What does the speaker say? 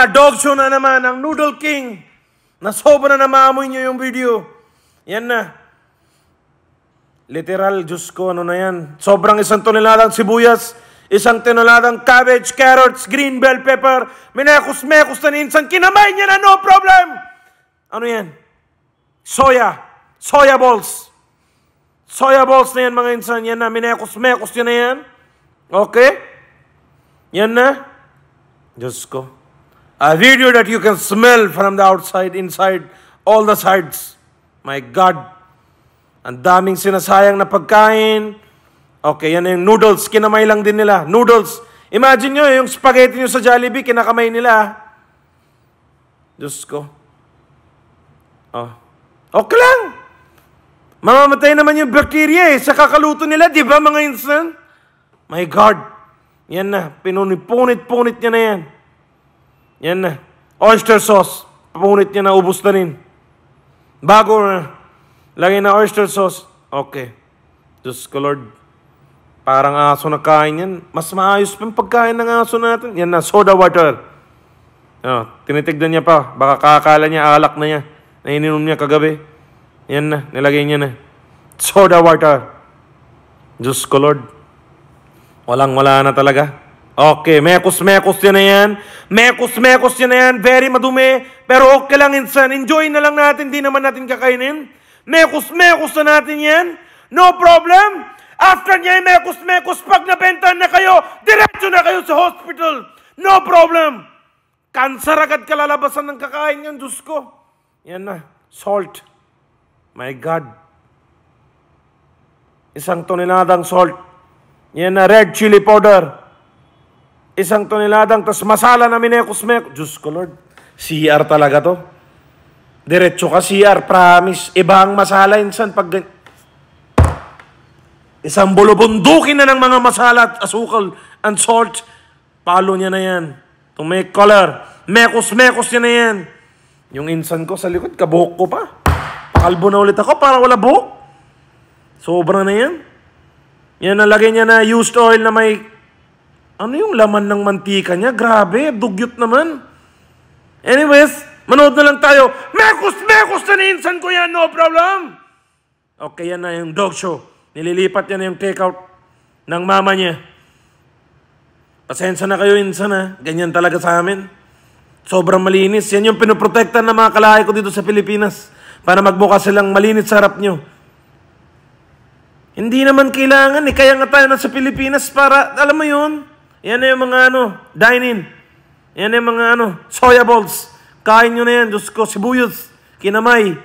na, dog show na naman, ang Noodle King. Na sobra na maamoy nyo yung video. Yan na. Literal, Diyos ko, ano na yan. Sobrang 1 toneladang sibuyas, 1 toneladang cabbage, carrots, green bell pepper, minekos-mekos na ninsan, kinamay niya na, no problem! Ano yan? Soya. Soya balls. Soya balls na yan, mga insan. Yan na, minekos-mekos yan na yan. Okay? Yan na. Diyos ko. A video that you can smell from the outside, inside, all the sides. My God. Ang daming sinasayang na pagkain. Okay, yan yung noodles. Kinamay lang din nila. Noodles. Imagine nyo, yung spaghetti nyo sa Jollibee, kinakamay nila. Diyos ko. Oh. Okay lang. Mamamatay naman yung bacteria sa kakaluto nila, di ba mga insan? My God. Yan na. Pinunit-punit niya na yan. Yan na. Oyster sauce. Punit niya na, ubos na rin. Bago na. Lagay na oyster sauce. Okay. Diyos ko, Lord. Parang aso na kain yan. Mas maayos pa yung pagkain ng aso natin. Yan na, soda water. Oh, tinitigdan niya pa. Baka kakala niya, alak na niya. Na ininom niya kagabi. Yan na, nilagay niya na. Soda water. Diyos ko, Lord. Walang-wala na talaga. Okay, mekos-mekos yan na yan. Mekos-mekos yan na yan. Very madumi. Pero okay lang, insan. Enjoy na lang natin. Di naman natin kakainin. Mekos-mekos na natin yan. No problem. After niya yung mekos-mekos, pag nabenta na kayo, diretso na kayo sa hospital. No problem. Cancer agad kalalabasan ng kakain yan, Diyos ko. Yan na. Salt. My God. 1 toneladang salt. Yan na, red chili powder. 1 toneladang, tas masala na minekos-mekos. Diyos ko, Lord. CR talaga to. Diretso ka, CR. Promise. Iba ang masala, insan. Pag isang bulubundukin na ng mga masala at asukal and salt. Palo niya na yan. To make color. Mekos-mekos niya na yan. Yung insan ko sa likod, kabuhok ko pa. Pakalbo na ulit ako para wala buhok. Sobra na yan. Yan, nalagay niya na used oil na may... Ano yung laman ng mantika niya? Grabe, dugyot naman. Anyways, manood na lang tayo. Mekos-mekos na ninsan ko yan, no problem. Okay, yan na yung dog show. Nililipat yan na yung take-out ng mama niya. Pasensya na kayo, insan ha. Ganyan talaga sa amin. Sobrang malinis. Yan yung pinoprotektan ng mga kalahay ko dito sa Pilipinas. Para magbuka silang malinis sa harap nyo. Hindi naman kailangan eh. Kaya nga tayo na sa Pilipinas para, alam mo yun, yan na yung mga dine-in. Yan na yung mga soya balls. Kain nyo na yan, Diyos ko, sibuyas, kinamay.